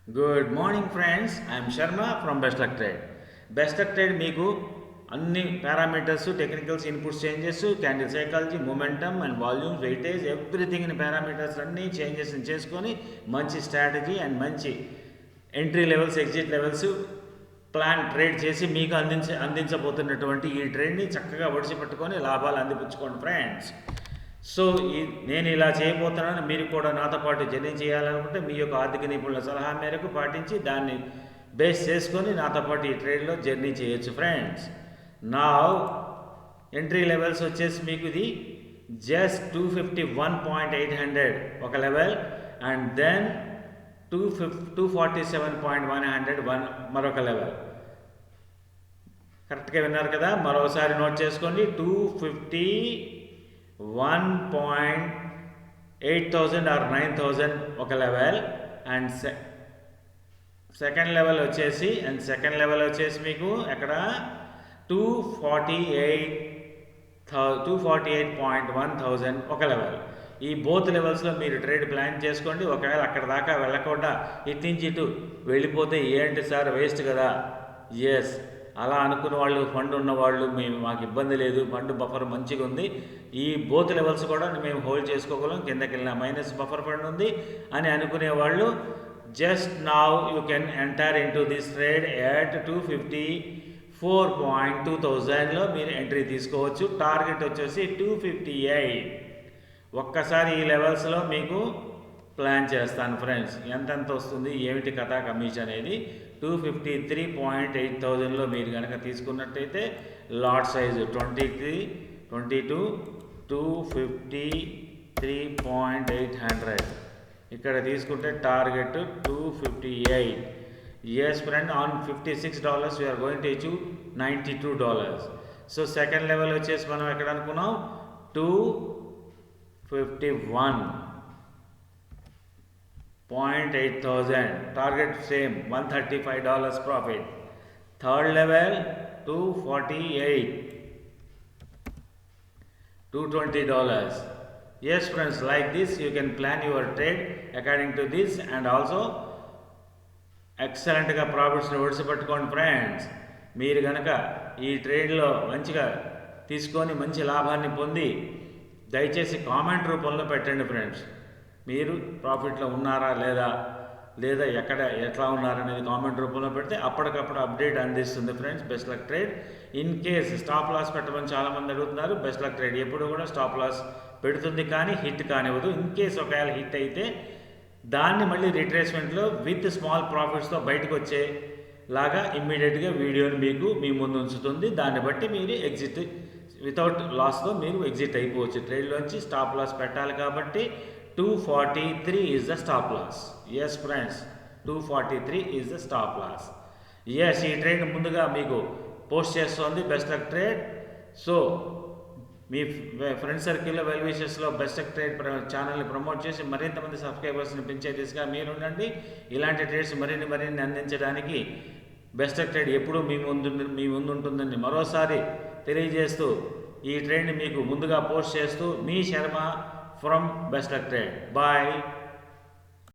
Good morning friends, I'm Sharma from best luck trade. Best luck trade మీకు అన్ని parameters, technicals, inputs changes, candle psychology, momentum and volumes, weightage, everything in parameters అన్నీ changes చేసుకొని మంచి strategy and మంచి entry levels, exit levels plan trade చేసి మీకు అందించబోతున్నటువంటి ఈ ట్రేడ్ని చక్కగా ఒడిసి పట్టుకొని లాభాలు అందిపుచ్చుకోండి ఫ్రెండ్స్. సో నేను ఇలా చేయబోతున్నాను. మీరు కూడా నాతో పాటు జర్నీ చేయాలనుకుంటే మీ యొక్క ఆర్థిక నిపుణుల సలహా మేరకు పాటించి దాన్ని బేస్ చేసుకొని నాతో పాటు ఈ ట్రేడ్లో జర్నీ చేయొచ్చు ఫ్రెండ్స్. నా ఎంట్రీ లెవెల్స్ వచ్చేసి మీకు ఇది జస్ట్ 251.800 ఒక లెవెల్, అండ్ దెన్ 247.100 మరొక లెవెల్. కరెక్ట్గా విన్నారు కదా? మరోసారి నోట్ చేసుకోండి. 251.8000 ఆర్ 9000 ఒక లెవెల్, అండ్ సెకండ్ లెవెల్ వచ్చేసి మీకు ఎక్కడ 248.1000 ఒక లెవెల్. ఈ బోత్ లెవెల్స్లో మీరు ట్రేడ్ ప్లాన్ చేసుకోండి. ఒకవేళ అక్కడ దాకా వెళ్ళకుండా ఇటు నుంచి ఇటు వెళ్ళిపోతే ఏంటి సార్ వేస్ట్ కదా? ఎస్, అలా అనుకున్న వాళ్ళు, ఫండ్ ఉన్నవాళ్ళు, మాకు ఇబ్బంది లేదు, ఫండ్ బఫర్ మంచిగా ఉంది, ఈ బోత్ లెవెల్స్ కూడా మేము హోల్డ్ చేసుకోగలం, కిందకి వెళ్ళిన మైనస్ బఫర్ ఫండ్ ఉంది అని అనుకునే వాళ్ళు just now you can enter into this trade at 254.2000లో మీరు ఎంట్రీ తీసుకోవచ్చు. టార్గెట్ వచ్చేసి 258. ఒక్కసారి ఈ లెవెల్స్లో మీకు ప్లాన్ చేస్తాను ఫ్రెండ్స్. ఎంతెంత వస్తుంది, ఏమిటి కథ, కమిషన్ అనేది 253.8000లో మీరు కనుక తీసుకున్నట్టయితే లాట్ సైజు 22 253.800. ఇక్కడ తీసుకుంటే target 258. Yes friend, on $56 we are going to achieve $92. So second level వచ్చేసి మనం ఎక్కడ అనుకున్నాం 251.8000. Target same $135 profit. Third level 248, $220. Yes friends, like this you can plan your trade according to this, and also ఎక్సలెంట్గా ప్రాఫిట్స్ని ఒడిసిపెట్టుకోండి friends. మీరు కనుక ఈ ట్రేడ్లో మంచిగా తీసుకొని మంచి లాభాన్ని పొంది దయచేసి కామెంట్ రూపంలో పెట్టండి ఫ్రెండ్స్. మీరు ప్రాఫిట్లో ఉన్నారా లేదా ఎట్లా ఉన్నారనేది కామెంట్ రూపంలో పెడితే అప్పటికప్పుడు అప్డేట్ అందిస్తుంది friends best luck trade. In case stop loss పెట్టమని చాలామంది అడుగుతున్నారు. బెస్ట్ లక్ ట్రేడ్ ఎప్పుడు కూడా స్టాప్ లాస్ పెడుతుంది కానీ హిట్ కానివ్వదు. ఇన్ కేస్ ఒకవేళ హిట్ అయితే దాన్ని మళ్ళీ రిట్రేస్మెంట్లో విత్ స్మాల్ ప్రాఫిట్స్తో బయటకు వచ్చేలాగా ఇమ్మీడియట్గా వీడియోని మీ ముందు ఉంచుతుంది. దాన్ని బట్టి మీరు ఎగ్జిట్ వితౌట్ లాస్తో మీరు ఎగ్జిట్ అయిపోవచ్చు ట్రేడ్లోంచి. స్టాప్ లాస్ పెట్టాలి కాబట్టి 243 is the stop loss. Yes friends, 243 is the stop loss. Yes, ఈ ట్రేడ్ ముందుగా మీకు పోస్ట్ చేస్తోంది బెస్ట్ లక్ ట్రేడ్. సో మీ ఫ్రెండ్ సర్కిల్లో, వెల్ విషెస్లో బెస్ట్ లక్ ట్రేడ్ ఛానల్ని ప్రమోట్ చేసి మరింతమంది సబ్స్క్రైబర్స్ని పెంచే దిశగా మీరుండండి. ఇలాంటి ట్రేడ్స్ మరిన్ని అందించడానికి బెస్ట్ లక్ ట్రేడ్ ఎప్పుడూ మీ ముందు ఉంటుందని మరోసారి తెలియజేస్తూ ఈ ట్రేడ్ని మీకు ముందుగా పోస్ట్ చేస్తూ మీ Sharma from Best Luck Trade. Bye.